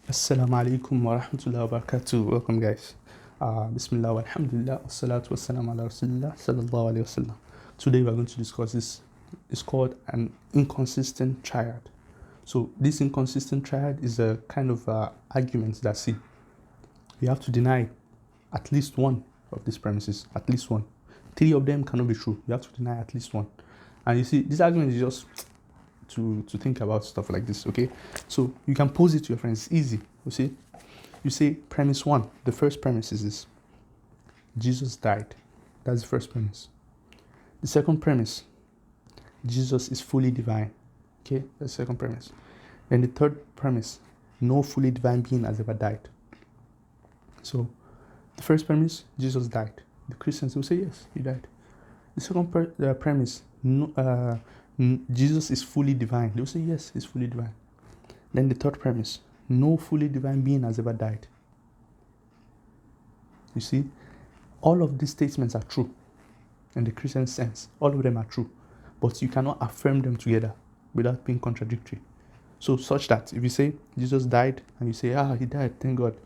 Assalamu alaikum wa rahmatullahi wa barakatuh. Welcome, guys. Bismillah wa alhamdulillah wa salatu wa salam ala rasulillah sallallahu alayhi wa sallam. Today we are going to discuss this. It's called an inconsistent triad. So this inconsistent triad is a kind of argument that, see, you have to deny at least one of these premises, at least one. 3 of them cannot be true. You have to deny at least one. And you see, this argument is just to think about stuff like this, okay? So you can pose it to your friends. It's easy. You say premise 1. The first premise is this: Jesus died. That's the first premise. The second premise: Jesus is fully divine. Okay, that's the second premise. Then the third premise: no fully divine being has ever died. So the first premise: Jesus died. The Christians will say yes, he died. The second premise: no, Jesus is fully divine. They'll say yes, he's fully divine. Then the third premise: no fully divine being has ever died. You see, all of these statements are true in the Christian sense. All of them are true, but you cannot affirm them together without being contradictory. So such that if you say Jesus died and you say, he died, thank God,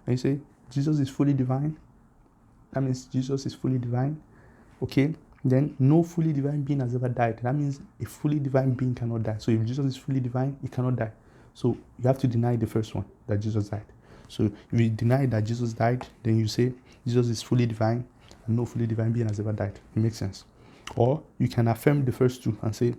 and you say Jesus is fully divine, that means Jesus is fully divine, okay? Then no fully divine being has ever died. That means a fully divine being cannot die. So if Jesus is fully divine, he cannot die. So you have to deny the first one, that Jesus died. So if you deny that Jesus died, then you say Jesus is fully divine and no fully divine being has ever died. It makes sense. Or you can affirm the first two and say,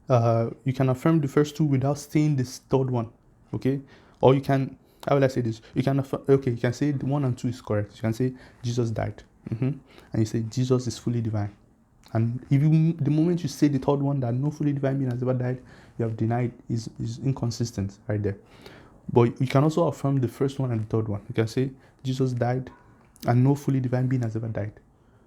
you can affirm the first two without saying this third one, okay? Or you can, how will I say this? You can you can say 1 and 2 is correct. You can say Jesus died, and you say Jesus is fully divine. And if the moment you say the third one, that no fully divine being has ever died, you have denied, is inconsistent right there. But you can also affirm the first one and the third one. You can say Jesus died and no fully divine being has ever died.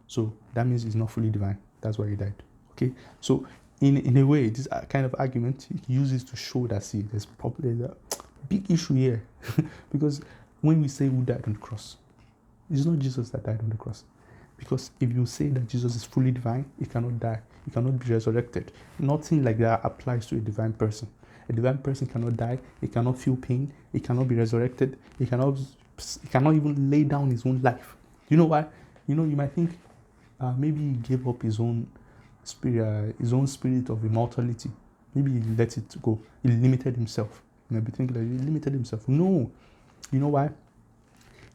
So that means he's not fully divine. That's why he died. Okay. So in a way, this kind of argument uses to show that, see, there's probably a big issue here. Because when we say who died on the cross, it's not Jesus that died on the cross. Because if you say that Jesus is fully divine, he cannot die. He cannot be resurrected. Nothing like that applies to a divine person. A divine person cannot die. He cannot feel pain. He cannot be resurrected. He cannot even lay down his own life. You know why? You might think maybe he gave up his own spirit of immortality. Maybe he let it go. He limited himself. You might be thinking that he limited himself. No. You know why?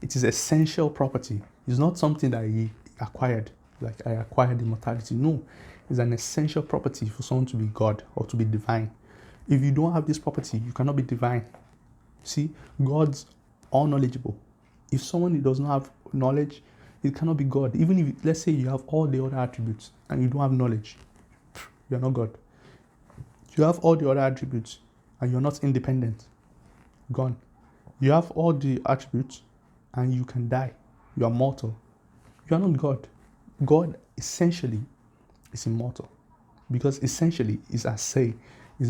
It is essential property. It's not something that he acquired, like I acquired immortality. No, it's an essential property for someone to be God or to be divine. If you don't have this property, you cannot be divine. See, God's all knowledgeable. If someone does not have knowledge, it cannot be God. Even if, let's say, you have all the other attributes and you don't have knowledge, you're not God. You have all the other attributes and you're not independent, gone. You have all the attributes and you can die. You are mortal. You are not God. God essentially is immortal, because essentially is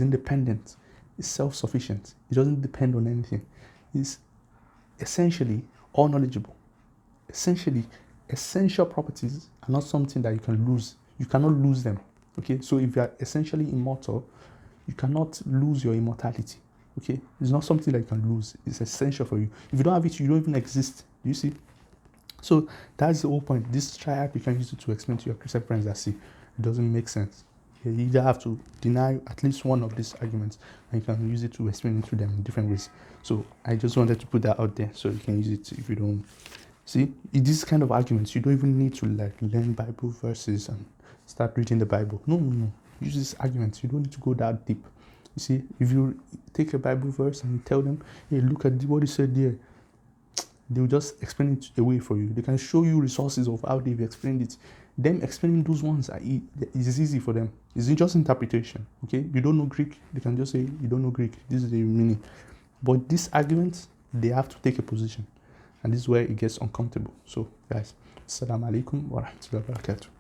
independent, is self-sufficient. It doesn't depend on anything. It's essentially all knowledgeable. Essentially, essential properties are not something that you can lose. You cannot lose them. Okay, so if you are essentially immortal, you cannot lose your immortality. Okay, it's not something that you can lose. It's essential for you. If you don't have it, you don't even exist. Do you see? So that's the whole point. This triad, you can use it to explain to your Christian friends that, see, it doesn't make sense. You either have to deny at least one of these arguments, and you can use it to explain it to them in different ways. So I just wanted to put that out there so you can use it if you don't. See, in these kind of arguments, you don't even need to learn Bible verses and start reading the Bible. No. Use these arguments. You don't need to go that deep. You see, if you take a Bible verse and you tell them, hey, look at what he said there, they will just explain it away for you. They can show you resources of how they've explained it. Them explaining those ones is easy for them. It's just interpretation. Okay, you don't know Greek, they can just say you don't know Greek. This is the meaning. But these arguments, they have to take a position, and this is where it gets uncomfortable. So, guys, assalamu alaikum wa rahmatullahi wa barakatuh.